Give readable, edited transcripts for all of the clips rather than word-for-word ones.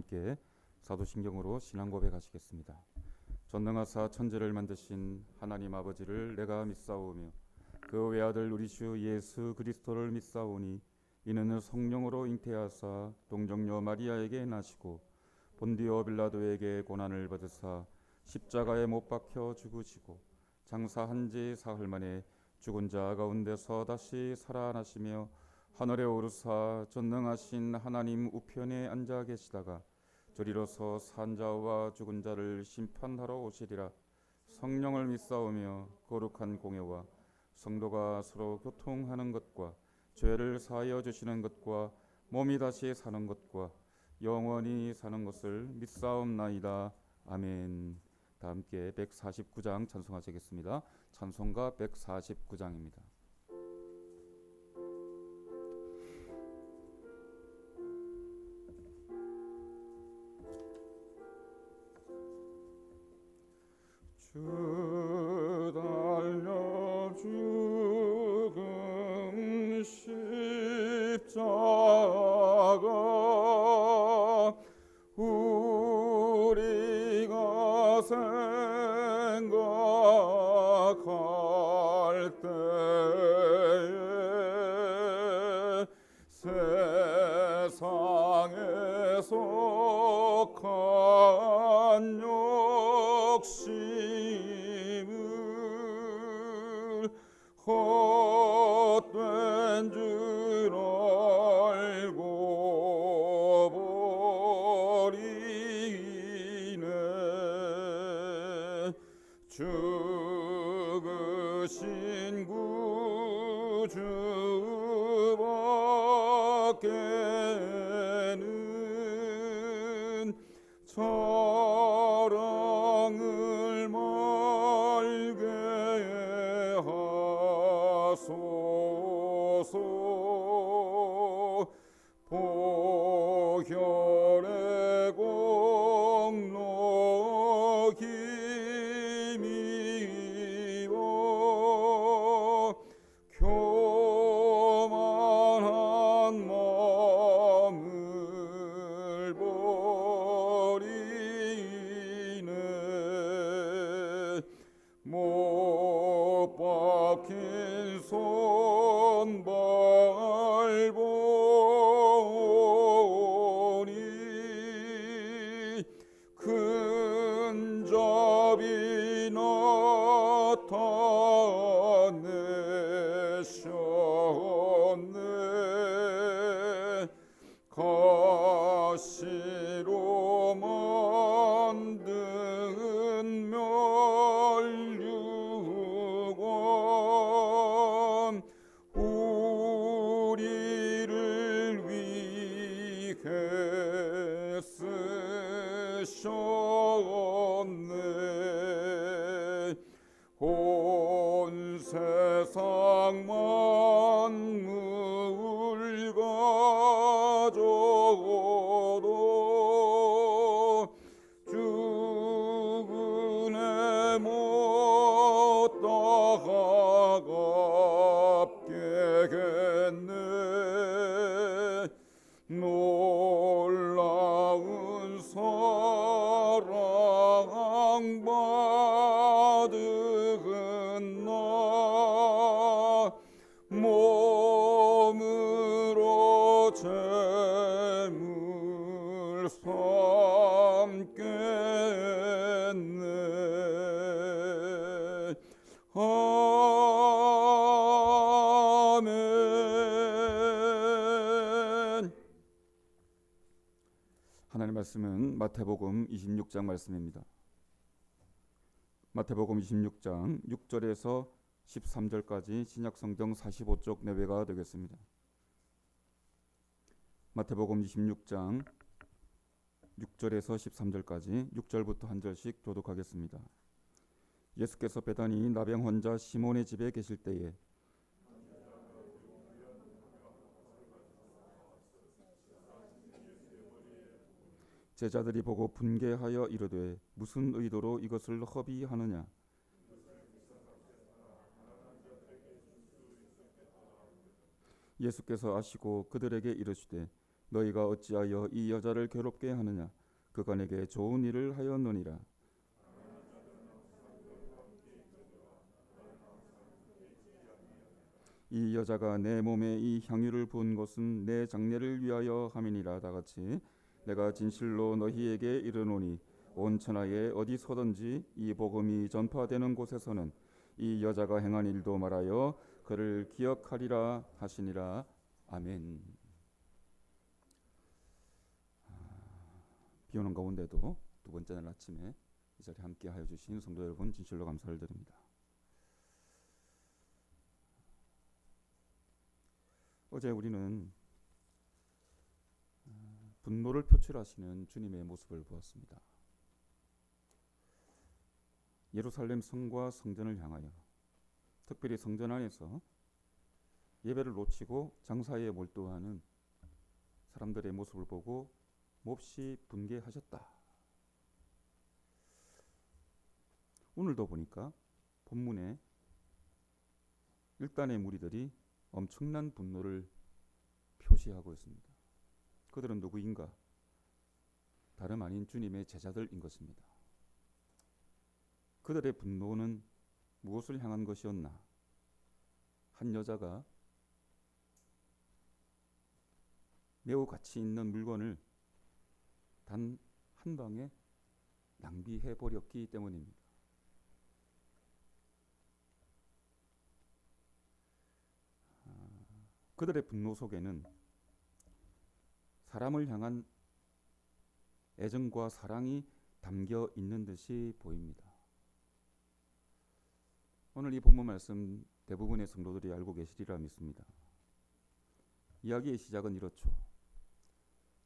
함께 사도신경으로 신앙 고백하시겠습니다. 전능하사 천지를 만드신 하나님 아버지를 내가 믿사오며 그 외아들 우리 주 예수 그리스도를 믿사오니 이는 성령으로 잉태하사 동정녀 마리아에게 나시고 본디오 빌라도에게 고난을 받으사 십자가에 못 박혀 죽으시고 장사한 지 사흘 만에 죽은 자 가운데서 다시 살아나시며 하늘에 오르사 전능하신 하나님 우편에 앉아 계시다가 저리로서 산 자와 죽은 자를 심판하러 오시리라. 성령을 믿사오며 거룩한 공예와 성도가 서로 교통하는 것과 죄를 사하여 주시는 것과 몸이 다시 사는 것과 영원히 사는 것을 믿사옵나이다. 아멘. 다 함께 149장 찬송하시겠습니다. 찬송가 149장입니다. 주 달려 죽은 십자가 우리가 생각할 때에 세상에 속한 욕심을 헛된 줄 알고 버리네. 죽으신 구주밖에는 사랑을 말게 하소서. 보혈의 공로 힘입어 교만한 마음을 버리네. 못 박힌 손발 보니 근접이 나타내셨네. 가시로 만든 멸류관 우리를 위해 쓰셨네. 온 세상 만물 가져도 죽은에 못 다가갑겠네. 놀라운 사랑 받은 나 몸으로 제물 삼겠네. 아멘. 하나님 말씀은 마태복음 26장 말씀입니다. 마태복음 26장 6절에서 13절까지 신약성경 45쪽 내외가 되겠습니다. 마태복음 26장 6절에서 13절까지 6절부터 한 절씩 교독하겠습니다. 예수께서 베다니 나병 환자 시몬의 집에 계실 때에 제자들이 보고 분개하여 이르되 무슨 의도로 이것을 허비하느냐. 예수께서 아시고 그들에게 이르시되 너희가 어찌하여 이 여자를 괴롭게 하느냐? 그가 내게 좋은 일을 하였느니라. 이 여자가 내 몸에 이 향유를 부은 것은 내 장례를 위하여 함이니라. 다같이 내가 진실로 너희에게 이르노니 온 천하에 어디서든지 이 복음이 전파되는 곳에서는 이 여자가 행한 일도 말하여 그를 기억하리라 하시니라. 아멘. 비오는 가운데도 두 번째 날 아침에 이 자리에 함께하여 주신 성도 여러분 진실로 감사를 드립니다. 어제 우리는 분노를 표출하시는 주님의 모습을 보았습니다. 예루살렘 성과 성전을 향하여, 특별히 성전 안에서 예배를 놓치고 장사에 몰두하는 사람들의 모습을 보고 몹시 분개하셨다. 오늘도 보니까 본문에 일단의 무리들이 엄청난 분노를 표시하고 있습니다. 그들은 누구인가? 다름 아닌 주님의 제자들인 것입니다. 그들의 분노는 무엇을 향한 것이었나? 한 여자가 매우 가치 있는 물건을 단 한 방에 낭비해 버렸기 때문입니다. 그들의 분노 속에는 사람을 향한 애정과 사랑이 담겨 있는 듯이 보입니다. 오늘 이 본문 말씀 대부분의 성도들이 알고 계시리라 믿습니다. 이야기의 시작은 이렇죠.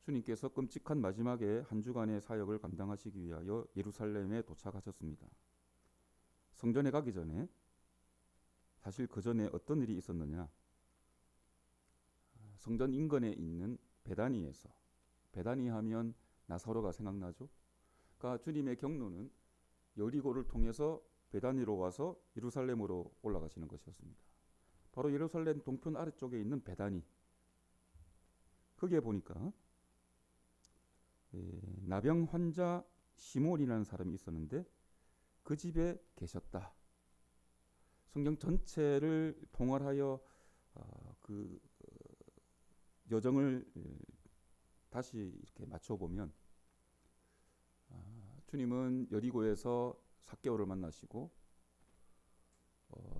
주님께서 끔찍한 마지막에 한 주간의 사역을 감당하시기 위하여 예루살렘에 도착하셨습니다. 성전에 가기 전에 사실 그 전에 어떤 일이 있었느냐? 성전 인근에 있는 베다니에서, 베다니 하면 나사로가 생각나죠. 그러니까 주님의 경로는 여리고를 통해서 베다니로 와서 예루살렘으로 올라가시는 것이었습니다. 바로 예루살렘 동편 아래쪽에 있는 베다니, 거기에 보니까 나병 환자 시몬이라는 사람이 있었는데 그 집에 계셨다. 성경 전체를 통할하여 그 여정을 다시 이렇게 맞춰보면 주님은 여리고에서 삭개오를 만나시고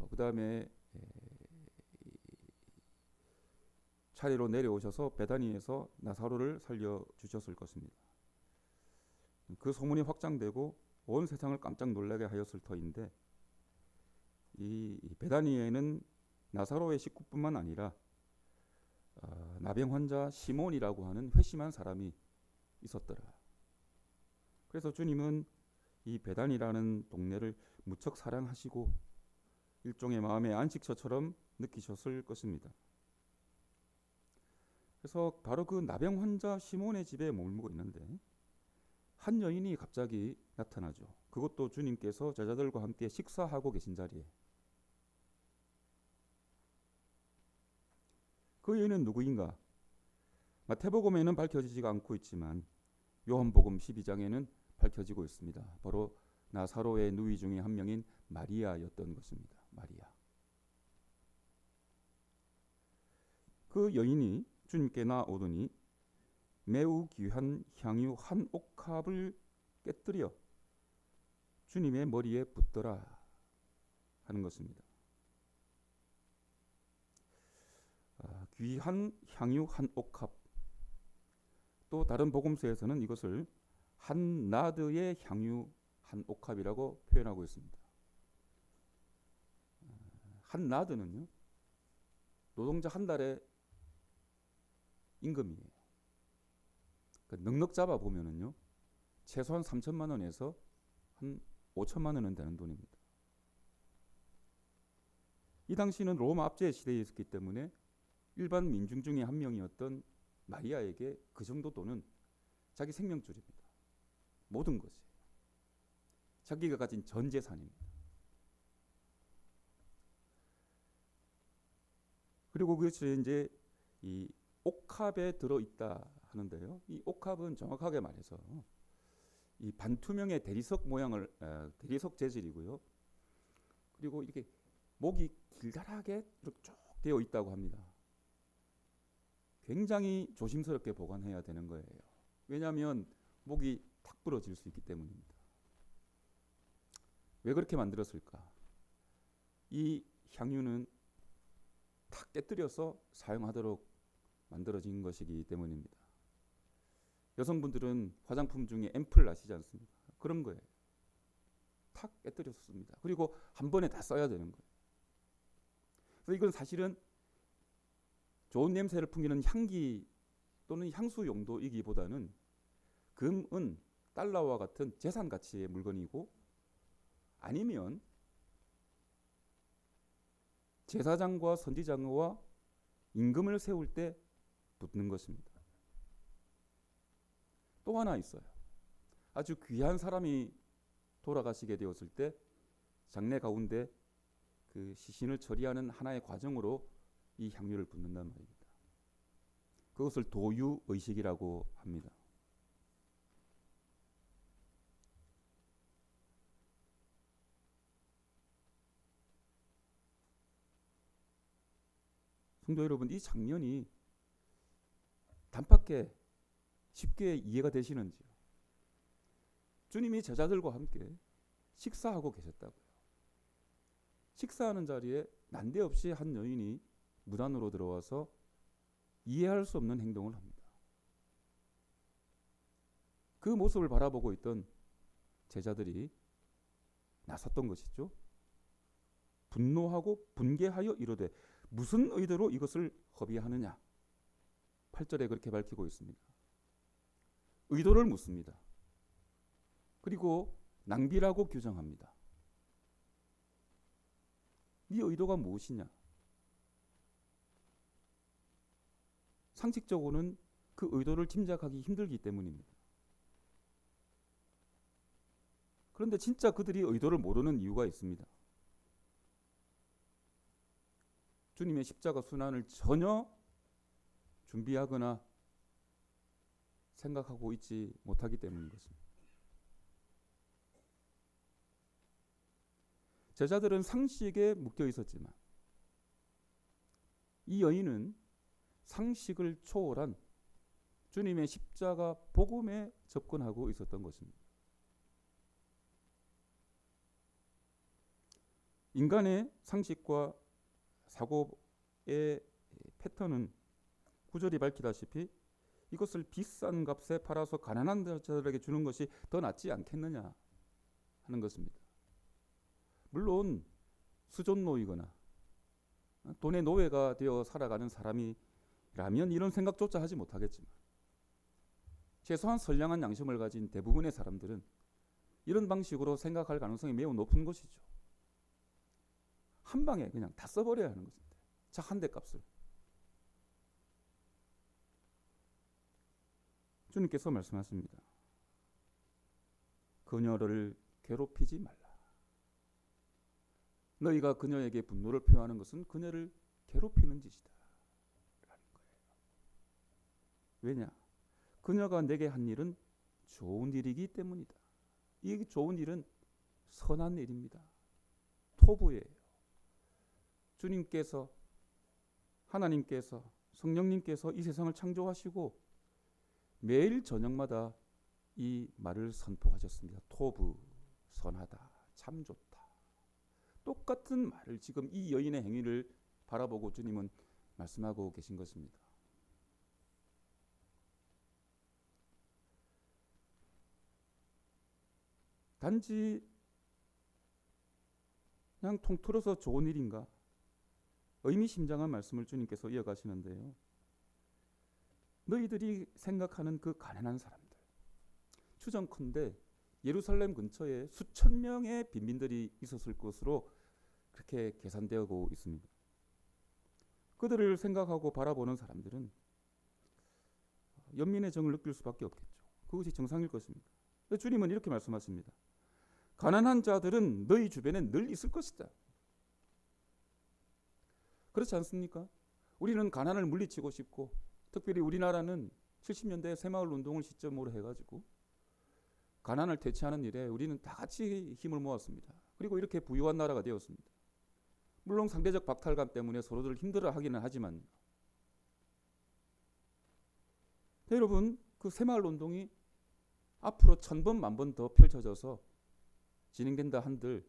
그 다음에 차례로 내려오셔서 베다니에서 나사로를 살려주셨을 것입니다. 그 소문이 확장되고 온 세상을 깜짝 놀라게 하였을 터인데 이 베다니에는 나사로의 식구뿐만 아니라 나병 환자 시몬이라고 하는 회심한 사람이 있었더라. 그래서 주님은 이 베단이라는 동네를 무척 사랑하시고 일종의 마음의 안식처처럼 느끼셨을 것입니다. 그래서 바로 그 나병 환자 시몬의 집에 머물고 있는데 한 여인이 갑자기 나타나죠. 그것도 주님께서 제자들과 함께 식사하고 계신 자리에. 그 여인은 누구인가? 마태복음에는 밝혀지지가 않고 있지만 요한복음 12장에는 밝혀지고 있습니다. 바로 나사로의 누이 중에 한 명인 마리아였던 것입니다. 마리아. 그 여인이 주님께 나오더니 매우 귀한 향유 한 옥합을 깨뜨려 주님의 머리에 붓더라 하는 것입니다. 귀한 향유 한 옥합. 또 다른 복음서에서는 이것을 한 나드의 향유 한 옥합이라고 표현하고 있습니다. 한 나드는요, 노동자 한 달의 임금이에요. 그러니까 넉넉 잡아 보면은요, 최소한 3천만 원에서 한 5천만 원은 되는 돈입니다. 이 당시는 로마 압제 시대에 있었기 때문에 일반 민중 중에 한 명이었던 마리아에게 그 정도 돈은 자기 생명줄입니다. 모든 것이 자기가 가진 전 재산입니다. 그리고 그것이 이제 이 옥합에 들어있다 하는데요. 이 옥합은 정확하게 말해서 이 반투명의 대리석 모양을 대리석 재질이고요. 그리고 이렇게 목이 길다랗게 이렇게 쭉 되어 있다고 합니다. 굉장히 조심스럽게 보관해야 되는 거예요. 왜냐하면 목이 탁 부러질 수 있기 때문입니다. 왜 그렇게 만들었을까? 이 향유는 탁 깨뜨려서 사용하도록 만들어진 것이기 때문입니다. 여성분들은 화장품 중에 앰플 아시지 않습니까? 그런 거예요. 탁 깨뜨렸습니다. 그리고 한 번에 다 써야 되는 거예요. 그래서 이건 사실은 좋은 냄새를 풍기는 향기 또는 향수 용도이기보다는 금은 달러와 같은 재산 가치의 물건이고, 아니면 제사장과 선지자와 임금을 세울 때 붙는 것입니다. 또 하나 있어요. 아주 귀한 사람이 돌아가시게 되었을 때 장례 가운데 그 시신을 처리하는 하나의 과정으로 이 향유를 붓는단 말입니다. 그것을 도유의식이라고 합니다. 성도 여러분, 이 장면이 단박에 쉽게 이해가 되시는지요? 주님이 제자들과 함께 식사하고 계셨다고요. 식사하는 자리에 난데없이 한 여인이 무단으로 들어와서 이해할 수 없는 행동을 합니다. 그 모습을 바라보고 있던 제자들이 나섰던 것이죠. 분노하고 분개하여 이르되 무슨 의도로 이것을 허비하느냐. 8절에 그렇게 밝히고 있습니다. 의도를 묻습니다. 그리고 낭비라고 규정합니다. 네 의도가 무엇이냐? 상식적으로는 그 의도를 짐작하기 힘들기 때문입니다. 그런데 진짜 그들이 의도를 모르는 이유가 있습니다. 주님의 십자가 순환을 전혀 준비하거나 생각하고 있지 못하기 때문인 것입니다. 제자들은 상식에 묶여 있었지만 이 여인은 상식을 초월한 주님의 십자가 복음에 접근하고 있었던 것입니다. 인간의 상식과 사고의 패턴은 구절이 밝히다시피 이것을 비싼 값에 팔아서 가난한 자들에게 주는 것이 더 낫지 않겠느냐 하는 것입니다. 물론 수존노이거나 돈의 노예가 되어 살아가는 사람이라면 이런 생각조차 하지 못하겠지만 최소한 선량한 양심을 가진 대부분의 사람들은 이런 방식으로 생각할 가능성이 매우 높은 것이죠. 한 방에 그냥 다 써버려야 하는 것입니다. 차 한 대 값을. 주님께서 말씀하십니다. 그녀를 괴롭히지 말라. 너희가 그녀에게 분노를 표하는 것은 그녀를 괴롭히는 짓이다 라는 거예요. 왜냐? 그녀가 내게 한 일은 좋은 일이기 때문이다. 이 좋은 일은 선한 일입니다. 토부예요. 주님께서, 하나님께서, 성령님께서 이 세상을 창조하시고 매일 저녁마다 이 말을 선포하셨습니다. 토부, 선하다, 참 좋다. 똑같은 말을 지금 이 여인의 행위를 바라보고 주님은 말씀하고 계신 것입니다. 단지 그냥 통틀어서 좋은 일인가? 의미심장한 말씀을 주님께서 이어가시는데요. 너희들이 생각하는 그 가난한 사람들, 추정컨대 예루살렘 근처에 수천 명의 빈민들이 있었을 것으로 그렇게 계산되고 있습니다. 그들을 생각하고 바라보는 사람들은 연민의 정을 느낄 수밖에 없겠죠. 그것이 정상일 것입니다. 주님은 이렇게 말씀하십니다. 가난한 자들은 너희 주변에 늘 있을 것이다. 그렇지 않습니까? 우리는 가난을 물리치고 싶고 특별히 우리나라는 70년대 새마을 운동을 시점으로 해가지고 가난을 퇴치하는 일에 우리는 다 같이 힘을 모았습니다. 그리고 이렇게 부유한 나라가 되었습니다. 물론 상대적 박탈감 때문에 서로들 힘들어하기는 하지만 여러분, 그 새마을 운동이 앞으로 1000번 만번 더 펼쳐져서 진행된다 한들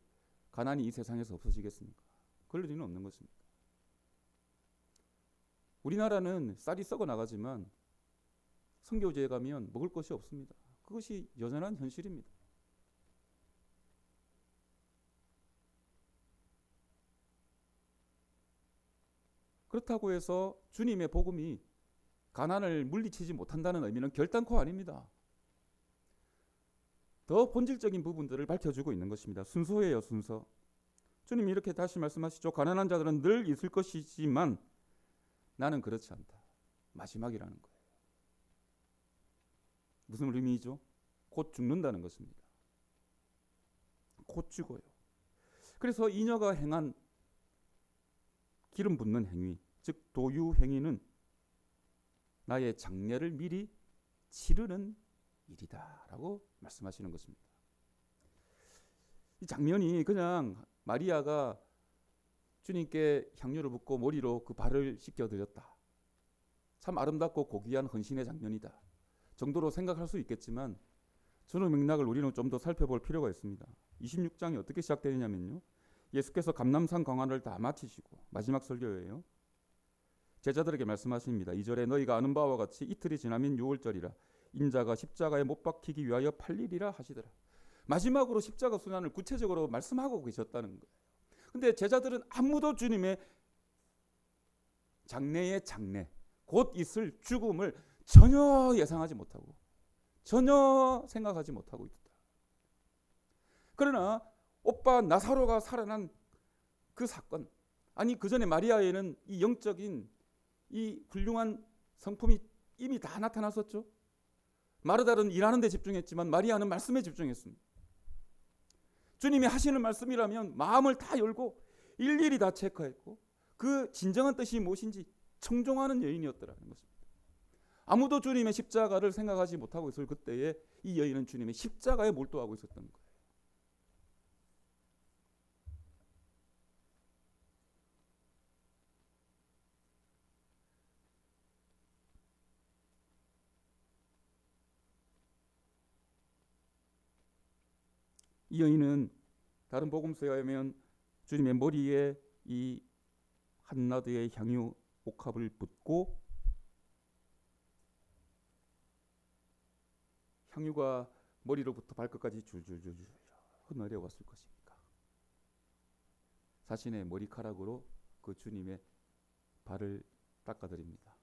가난이 이 세상에서 없어지겠습니까? 그럴 리는 없는 것입니다. 우리나라는 쌀이 썩어 나가지만 선교지에 가면 먹을 것이 없습니다. 그것이 여전한 현실입니다. 그렇다고 해서 주님의 복음이 가난을 물리치지 못한다는 의미는 결단코 아닙니다. 더 본질적인 부분들을 밝혀주고 있는 것입니다. 순서예요, 순서. 주님이 이렇게 다시 말씀하시죠. 가난한 자들은 늘 있을 것이지만 나는 그렇지 않다. 마지막이라는 거예요. 무슨 의미죠? 곧 죽는다는 것입니다. 곧 죽어요. 그래서 이녀가 행한 기름 붓는 행위, 즉 도유 행위는 나의 장례를 미리 치르는 일이다라고 말씀하시는 것입니다. 이 장면이 그냥 마리아가 주님께 향유를 붓고 머리로 그 발을 씻겨드렸다. 참 아름답고 고귀한 헌신의 장면이다. 정도로 생각할 수 있겠지만 전후 맥락을 우리는 좀 더 살펴볼 필요가 있습니다. 26장이 어떻게 시작되느냐면요. 예수께서 감람산 광화를 다 마치시고 마지막 설교예요. 제자들에게 말씀하십니다. 2절에 너희가 아는 바와 같이 이틀이 지나면 유월절이라 인자가 십자가에 못 박히기 위하여 팔리리라 하시더라. 마지막으로 십자가 순환을 구체적으로 말씀하고 계셨다는 거예요. 근데 제자들은 아무도 주님의 장래의 장래, 곧 있을 죽음을 전혀 예상하지 못하고 전혀 생각하지 못하고 있다. 그러나 오빠 나사로가 살아난 그 사건, 아니 그 전에 마리아에는 이 영적인 이 훌륭한 성품이 이미 다 나타났었죠. 마르다는 일하는 데 집중했지만 마리아는 말씀에 집중했습니다. 주님이 하시는 말씀이라면 마음을 다 열고 일일이 다 체크했고 그 진정한 뜻이 무엇인지 청종하는 여인이었더라는 것입니다. 아무도 주님의 십자가를 생각하지 못하고 있을 그때에 이 여인은 주님의 십자가에 몰두하고 있었던 거예요. 이 여인은 다른 복음서에 의하면 주님의 머리에 이 한나드의 향유 옥합을 붓고 향유가 머리로부터 발끝까지 줄줄줄 흘러내려왔을 것입니까? 자신의 머리카락으로 그 주님의 발을 닦아드립니다.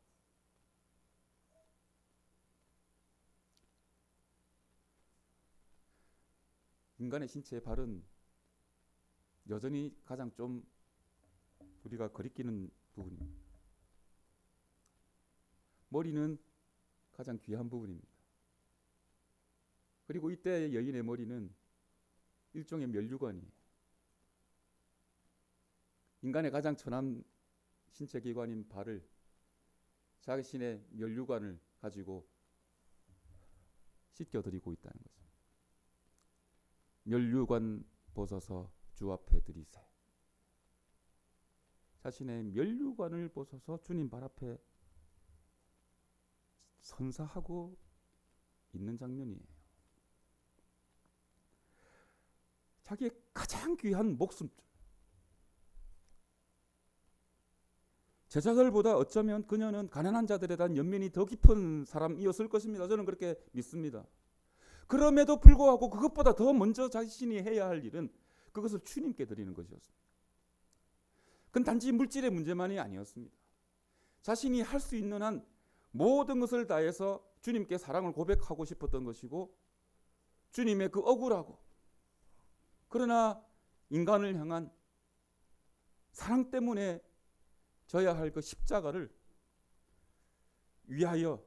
인간의 신체의 발은 여전히 가장 좀 우리가 거리끼는 부분입니다. 머리는 가장 귀한 부분입니다. 그리고 이때 여인의 머리는 일종의 면류관이에요. 인간의 가장 천한 신체 기관인 발을 자신의 면류관을 가지고 씻겨드리고 있다는 거죠. 면류관 벗어서 주 앞에 드리세. 자신의 면류관을 벗어서 주님 발 앞에 선사하고 있는 장면이에요. 자기의 가장 귀한 목숨, 제자들보다 어쩌면 그녀는 가난한 자들에 대한 연민이 더 깊은 사람이었을 것입니다. 저는 그렇게 믿습니다. 그럼에도 불구하고 그것보다 더 먼저 자신이 해야 할 일은 그것을 주님께 드리는 것이었습니다. 그건 단지 물질의 문제만이 아니었습니다. 자신이 할 수 있는 한 모든 것을 다해서 주님께 사랑을 고백하고 싶었던 것이고 주님의 그 억울하고 그러나 인간을 향한 사랑 때문에 져야 할 그 십자가를 위하여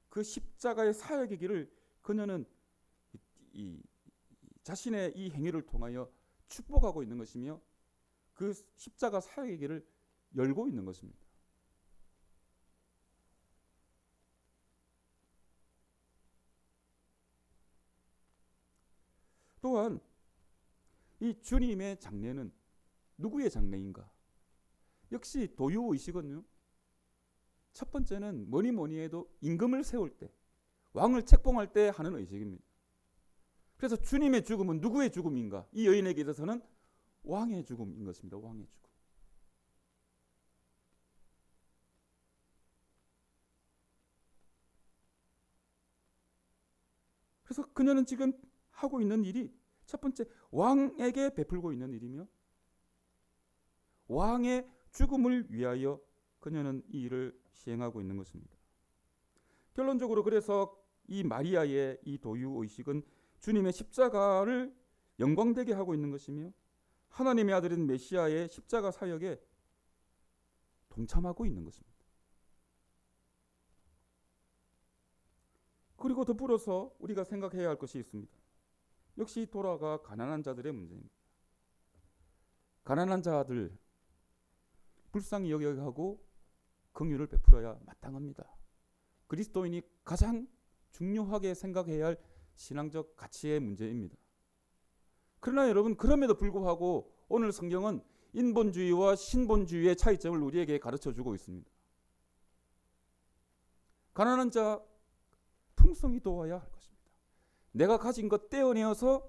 그 십자가의 사역의 길을 그녀는 자신의 이 행위를 통하여 축복하고 있는 것이며 그 십자가 사역의 길을 열고 있는 것입니다. 또한 이 주님의 장례는 누구의 장례인가? 역시 도유의식은요, 첫 번째는 뭐니 해도 임금을 세울 때, 왕을 책봉할 때 하는 의식입니다. 그래서 주님의 죽음은 누구의 죽음인가? 이 여인에게 있어서는 왕의 죽음인 것입니다. 왕의 죽음. 그래서 그녀는 지금 하고 있는 일이 첫 번째 왕에게 베풀고 있는 일이며, 왕의 죽음을 위하여 그녀는 이 일을 시행하고 있는 것입니다. 결론적으로 그래서 이 마리아의 이 도유의식은 주님의 십자가를 영광되게 하고 있는 것이며, 하나님의 아들인 메시아의 십자가 사역에 동참하고 있는 것입니다. 그리고 더불어서 우리가 생각해야 할 것이 있습니다. 역시 돌아가 가난한 자들의 문제입니다. 가난한 자들 불쌍히 여겨야 하고 긍휼을 베풀어야 마땅합니다. 그리스도인이 가장 중요하게 생각해야 할 신앙적 가치의 문제입니다. 그러나 여러분, 그럼에도 불구하고 오늘 성경은 인본주의와 신본주의의 차이점을 우리에게 가르쳐주고 있습니다. 가난한 자 풍성히 도와야 할 것입니다. 내가 가진 것 떼어내어서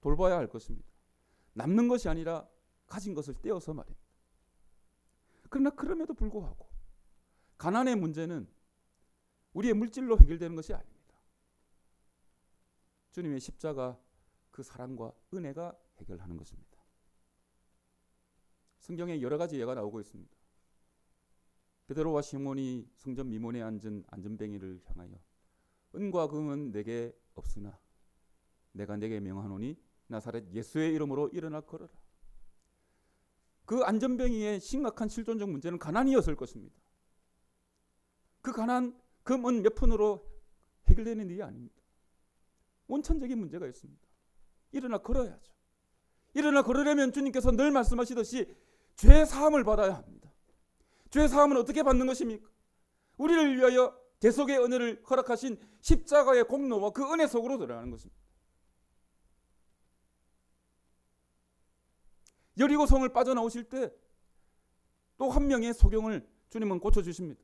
돌봐야 할 것입니다. 남는 것이 아니라 가진 것을 떼어서 말입니다. 그러나 그럼에도 불구하고 가난의 문제는 우리의 물질로 해결되는 것이 아닙니다. 주님의 십자가 그 사랑과 은혜가 해결하는 것입니다. 성경에 여러 가지 예가 나오고 있습니다. 베드로와 시몬이 성전 미문에 앉은 안전뱅이를 향하여 은과 금은 내게 없으나 내가 내게 명하노니 나사렛 예수의 이름으로 일어나 걸어라. 그 안전뱅이의 심각한 실존적 문제는 가난이었을 것입니다. 그 가난, 금은 몇 푼으로 해결되는 일이 아닙니다. 원천적인 문제가 있습니다. 일어나 걸어야죠. 일어나 걸으려면 주님께서 늘 말씀하시듯이 죄 사함을 받아야 합니다. 죄 사함은 어떻게 받는 것입니까? 우리를 위하여 대속의 은혜를 허락하신 십자가의 공로와 그 은혜 속으로 들어가는 것입니다. 여리고성을 빠져나오실 때 또 한 명의 소경을 주님은 고쳐주십니다.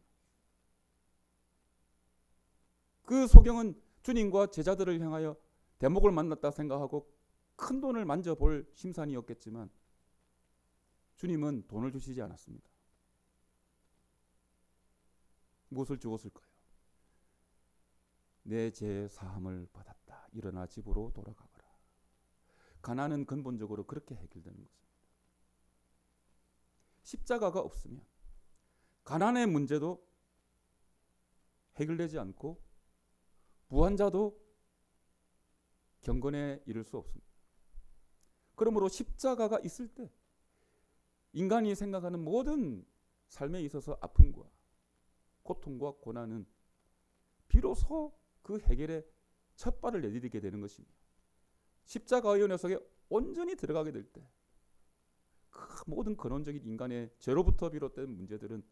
그 소경은 주님과 제자들을 향하여 대목을 만났다 생각하고 큰 돈을 만져볼 심산이었겠지만 주님은 돈을 주시지 않았습니다. 무엇을 주었을까요? 내 죄 사함을 받았다. 일어나 집으로 돌아가거라. 가난은 근본적으로 그렇게 해결되는 것입니다. 십자가가 없으면 가난의 문제도 해결되지 않고 부한자도 경건에 이를 수 없습니다. 그러므로 십자가가 있을 때 인간이 생각하는 모든 삶에 있어서 아픔과 고통과 고난은 비로소 그 해결에 첫 발을 내디디게 되는 것입니다. 십자가의 녀석에 온전히 들어가게 될 때 그 모든 근원적인 인간의 죄로부터 비롯된 문제들은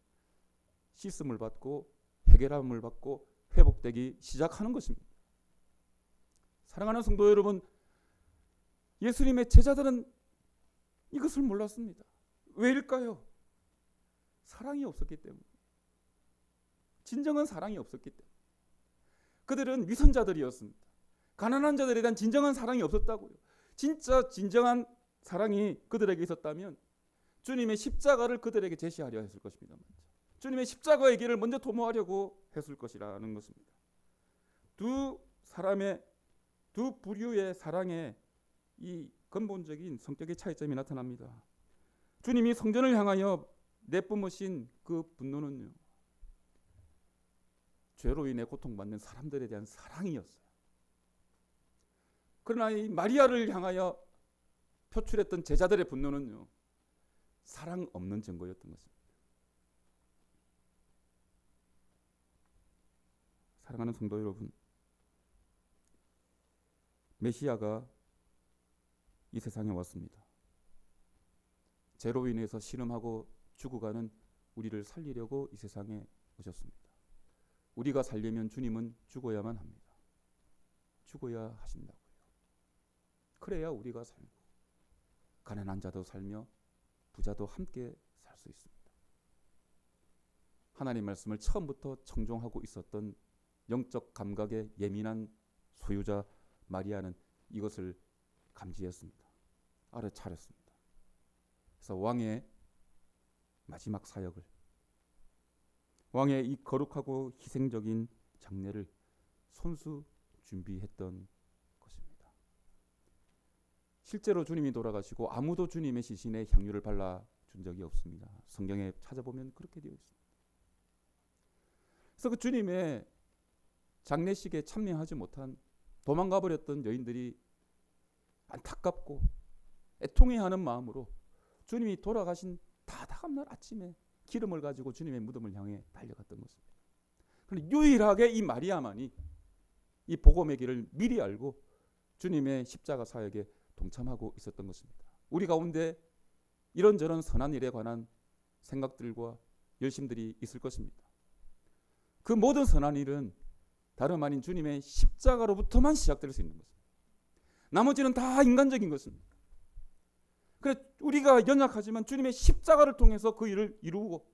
씻음을 받고 해결함을 받고 회복되기 시작하는 것입니다. 사랑하는 성도 여러분, 예수님의 제자들은 이것을 몰랐습니다. 왜일까요? 사랑이 없었기 때문에. 진정한 사랑이 없었기 때문에. 그들은 위선자들이었습니다. 가난한 자들에 대한 진정한 사랑이 없었다고요. 진짜 진정한 사랑이 그들에게 있었다면 주님의 십자가를 그들에게 제시하려 했을 것입니다. 주님의 십자가의 길을 먼저 도모하려고 했을 것이라는 것입니다. 두 부류의 사랑의 이 근본적인 성격의 차이점이 나타납니다. 주님이 성전을 향하여 내뿜으신 그 분노는요, 죄로 인해 고통받는 사람들에 대한 사랑이었어요. 그러나 이 마리아를 향하여 표출했던 제자들의 분노는요, 사랑 없는 증거였던 것입니다. 사랑하는 성도 여러분, 메시아가 이 세상에 왔습니다. 죄로 인해서 신음하고 죽어가는 우리를 살리려고 이 세상에 오셨습니다. 우리가 살려면 주님은 죽어야만 합니다. 죽어야 하신다고요. 그래야 우리가 살고 가난한 자도 살며 부자도 함께 살 수 있습니다. 하나님 말씀을 처음부터 청종하고 있었던 영적 감각에 예민한 소유자 마리아는 이것을 감지했습니다. 알아차렸습니다. 그래서 왕의 마지막 사역을, 왕의 이 거룩하고 희생적인 장례를 손수 준비했던 것입니다. 실제로 주님이 돌아가시고 아무도 주님의 시신에 향유를 발라준 적이 없습니다. 성경에 찾아보면 그렇게 되어 있습니다. 그래서 그 주님의 장례식에 참여하지 못한 도망가 버렸던 여인들이 안타깝고 애통해하는 마음으로 주님이 돌아가신 다다음날 아침에 기름을 가지고 주님의 무덤을 향해 달려갔던 것입니다. 그런데 유일하게 이 마리아만이 이 복음의 길을 미리 알고 주님의 십자가 사역에 동참하고 있었던 것입니다. 우리 가운데 이런저런 선한 일에 관한 생각들과 열심들이 있을 것입니다. 그 모든 선한 일은 다름 아닌 주님의 십자가로부터만 시작될 수 있는 것입니다. 나머지는 다 인간적인 것입니다. 그래 우리가 연약하지만 주님의 십자가를 통해서 그 일을 이루고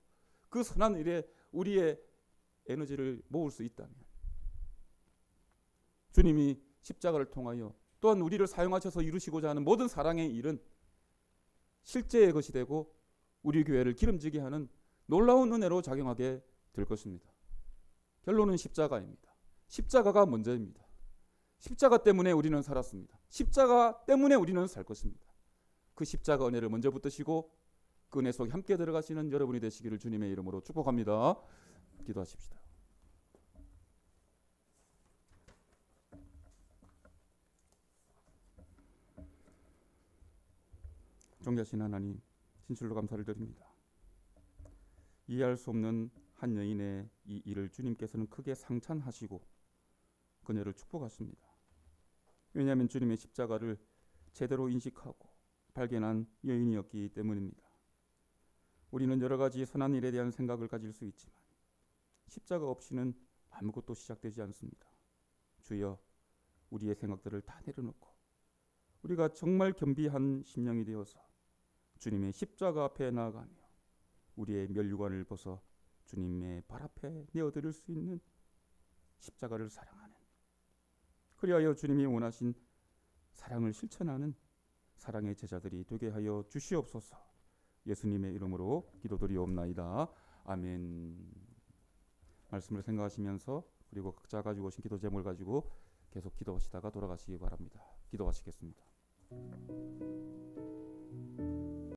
그 선한 일에 우리의 에너지를 모을 수 있다면 주님이 십자가를 통하여 또한 우리를 사용하셔서 이루시고자 하는 모든 사랑의 일은 실제의 것이 되고 우리 교회를 기름지게 하는 놀라운 은혜로 작용하게 될 것입니다. 결론은 십자가입니다. 십자가가 먼저입니다. 십자가 때문에 우리는 살았습니다. 십자가 때문에 우리는 살 것입니다. 그 십자가 은혜를 먼저 붙드시고 그 은혜 속에 함께 들어가시는 여러분이 되시기를 주님의 이름으로 축복합니다. 기도하십시다. 존귀하신 하나님, 진실로 감사를 드립니다. 이해할 수 없는 한 여인의 이 일을 주님께서는 크게 상찬하시고 그녀를 축복하십니다. 왜냐하면 주님의 십자가를 제대로 인식하고 발견한 여인이었기 때문입니다. 우리는 여러 가지 선한 일에 대한 생각을 가질 수 있지만 십자가 없이는 아무것도 시작되지 않습니다. 주여, 우리의 생각들을 다 내려놓고 우리가 정말 겸비한 심령이 되어서 주님의 십자가 앞에 나아가며 우리의 면류관을 벗어 주님의 발 앞에 내어드릴 수 있는 십자가를 사랑하는, 그리하여 주님이 원하신 사랑을 실천하는 사랑의 제자들이 되게 하여 주시옵소서. 예수님의 이름으로 기도드리옵나이다. 아멘. 말씀을 생각하시면서 그리고 각자 가지고 오신 기도 제목을 가지고 계속 기도하시다가 돌아가시기 바랍니다. 기도하시겠습니다.